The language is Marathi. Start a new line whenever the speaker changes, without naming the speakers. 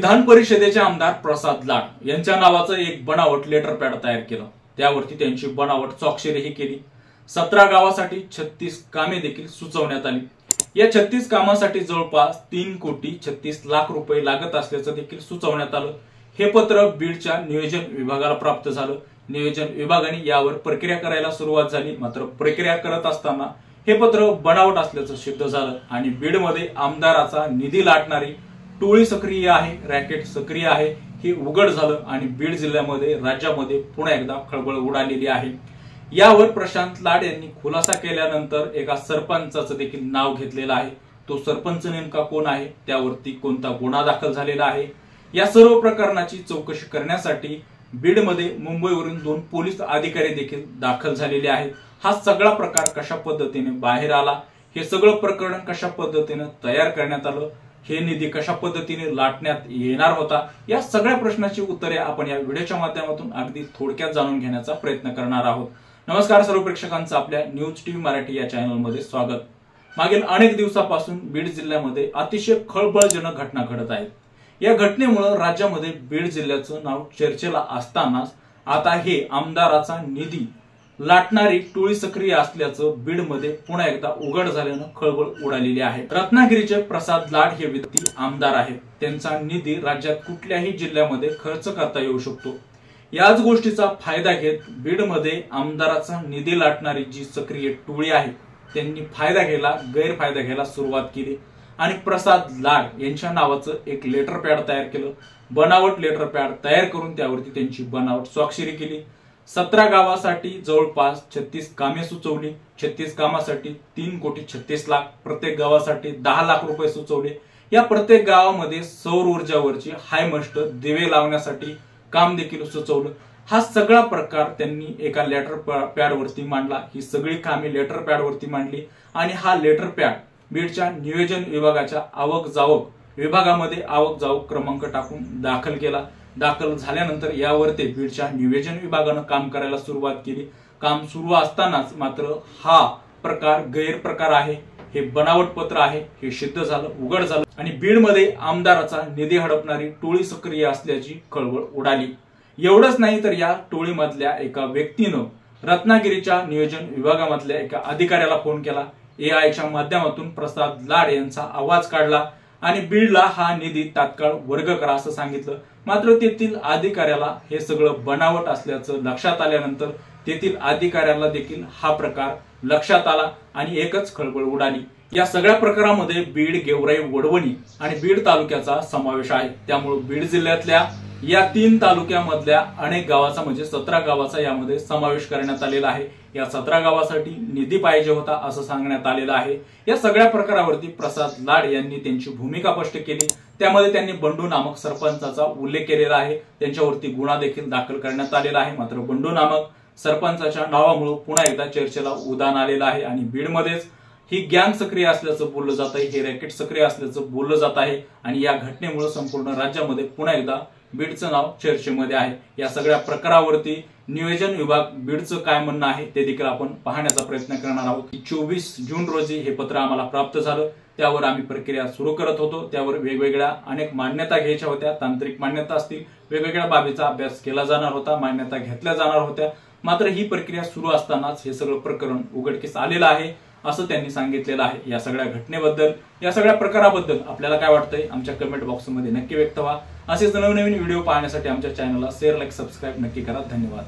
विधान परिषदेचे आमदार प्रसाद लाड यांच्या नावाचं एक बनावट लेटर पॅड तयार केलं। त्यावरती त्यांची बनावट स्वाक्षरीही केली। 17 गावासाठी 36 कामे देखील सुचवण्यात आली। या 36 कामासाठी जवळपास 3,36,00,000 रुपये लागत असल्याचं देखील सुचवण्यात आलं। हे पत्र बीडच्या नियोजन विभागाला प्राप्त झालं। नियोजन विभागाने यावर प्रक्रिया करायला सुरुवात झाली। मात्र प्रक्रिया करत असताना हे पत्र बनावट असल्याचं सिद्ध झालं आणि बीडमध्ये आमदाराचा निधी लाटणारी टोळी सक्रिय आहे, रॅकेट सक्रिय आहे हे उघड झालं आणि बीड जिल्ह्यामध्ये राज्यामध्ये पुन्हा एकदा खळबळ उडालेली आहे। यावर प्रशांत लाड यांनी खुलासा केल्यानंतर एका सरपंचाचं देखील नाव घेतलेलं आहे। तो सरपंच नेमका कोण आहे, त्यावरती कोणता गुन्हा दाखल झालेला आहे, या सर्व प्रकरणाची चौकशी करण्यासाठी बीडमध्ये मुंबईवरून 2 पोलीस अधिकारी देखील दाखल झालेले आहेत। हा सगळा प्रकार कशा पद्धतीने बाहेर आला, हे सगळं प्रकरण कशा पद्धतीने तयार करण्यात आलं, हे निधी कशा पद्धतीने लाटण्यात येणार होता, या सगळ्या प्रश्नाची उत्तरे आपण या व्हिडिओच्या माध्यमातून अगदी थोडक्यात जाणून घेण्याचा प्रयत्न करणार आहोत। नमस्कार सर्व प्रेक्षकांचं आपल्या न्यूज टीव्ही मराठी या चॅनलमध्ये स्वागत। मागील अनेक दिवसापासून बीड जिल्ह्यामध्ये अतिशय खळबळजनक घटना घडत आहेत। या घटनेमुळे राज्यामध्ये बीड जिल्ह्याचं नाव चर्चेला असतानाच आता हे आमदाराचा निधी लाटणारी टोळी सक्रिय असल्याचं बीडमध्ये पुन्हा एकदा उघड झाल्यानं खळबळ उडालेली आहे। रत्नागिरीचे प्रसाद लाड हे व्यक्ती आमदार आहेत। त्यांचा निधी राज्यात कुठल्याही जिल्ह्यामध्ये खर्च करता येऊ शकतो। याच गोष्टीचा फायदा घेत बीडमध्ये आमदाराचा निधी लाटणारी जी सक्रिय टोळी आहे त्यांनी गैरफायदा घ्यायला सुरुवात केली आणि प्रसाद लाड यांच्या नावाचं एक लेटर पॅड तयार केलं। बनावट लेटर पॅड तयार करून त्यावरती त्यांची बनावट स्वाक्षरी केली। 17 गावासाठी जवळपास 36 कामे सुचवली। 36 कामासाठी 3,36,00,000, प्रत्येक गावासाठी 10 लाख रुपये सुचवले। या प्रत्येक गावामध्ये सौर ऊर्जावरची हायमस्ट दिवे लावण्यासाठी काम देखील सुचवलं। हा सगळा प्रकार त्यांनी एका लेटर पॅड वरती मांडला। ही सगळी कामे लेटर पॅड वरती मांडली आणि हा लेटर पॅड बीडच्या नियोजन विभागाच्या आवक जावक विभागामध्ये आवक जावक क्रमांक टाकून दाखल केला। दाखल झाल्यानंतर यावर ते बीडच्या नियोजन विभागानं काम करायला सुरुवात केली। काम सुरू असतानाच मात्र हा प्रकार गैरप्रकार आहे, हे बनावट पत्र आहे हे सिद्ध झालं, उघड झालं आणि बीडमध्ये आमदाराचा निधी हडपणारी टोळी सक्रिय असल्याची खळबळ उडाली। एवढंच नाही तर या टोळीमधल्या एका व्यक्तीनं रत्नागिरीच्या नियोजन विभागामधल्या एका अधिकाऱ्याला फोन केला। एआयच्या माध्यमातून प्रसाद लाड यांचा आवाज काढला आणि बीडला हा निधी तात्काळ वर्ग करा असं सांगितलं। मात्र तेथील अधिकाऱ्याला हे सगळं बनावट असल्याचं लक्षात आल्यानंतर तेथील अधिकाऱ्याला देखील हा प्रकार लक्षात आला आणि एकच खळबळ उडाली। या सगळ्या प्रकारामध्ये बीड, गेवराई, वडवणी आणि बीड तालुक्याचा समावेश आहे। त्यामुळे बीड जिल्ह्यातल्या या 3 तालुक्यामधल्या अनेक गावाचा म्हणजे 17 गावाचा यामध्ये समावेश करण्यात आलेला आहे। या 17 गावासाठी निधी पाहिजे होता असं सांगण्यात आलेलं आहे। या सगळ्या प्रकारावरती प्रसाद लाड यांनी त्यांची भूमिका स्पष्ट केली। त्यामध्ये त्यांनी बंडू नामक सरपंचाचा उल्लेख केलेला आहे। त्यांच्यावरती गुन्हा देखील दाखल करण्यात आलेला आहे। मात्र बंडू नामक सरपंचाच्या नावामुळे पुन्हा एकदा चर्चेला उधाण आलेलं आहे आणि बीडमध्येच ही गँग सक्रिय असल्याचं बोललं जात आहे, हे रॅकेट सक्रिय असल्याचं बोललं जात आहे आणि या घटनेमुळे संपूर्ण राज्यामध्ये पुन्हा एकदा बीडचं नाव चर्चेमध्ये आहे। या सगळ्या प्रकारावरती नियोजन विभाग बीडचं काय म्हणणं आहे ते देखील आपण पाहण्याचा प्रयत्न करणार आहोत। 24 जून रोजी हे पत्र आम्हाला प्राप्त झालं। त्यावर आम्ही प्रक्रिया सुरू करत होतो। त्यावर वेगवेगळ्या अनेक मान्यता घ्यायच्या होत्या, तांत्रिक मान्यता असतील, वेगवेगळ्या बाबीचा अभ्यास केला जाणार होता, मान्यता घेतल्या जाणार होत्या। मात्र ही प्रक्रिया सुरू असतानाच हे सगळं प्रकरण उघडकीस आलेलं आहे असं त्यांनी सांगितलेलं आहे। या सगळ्या घटनेबद्दल, या सगळ्या प्रकाराबद्दल आपल्याला काय वाटतंय आमच्या कमेंट बॉक्समध्ये नक्की व्यक्त व्हा। असेच नवनवीन व्हिडिओ पाहण्यासाठी आमच्या चॅनलला शेअर, लाईक, सबस्क्राईब नक्की करा। धन्यवाद।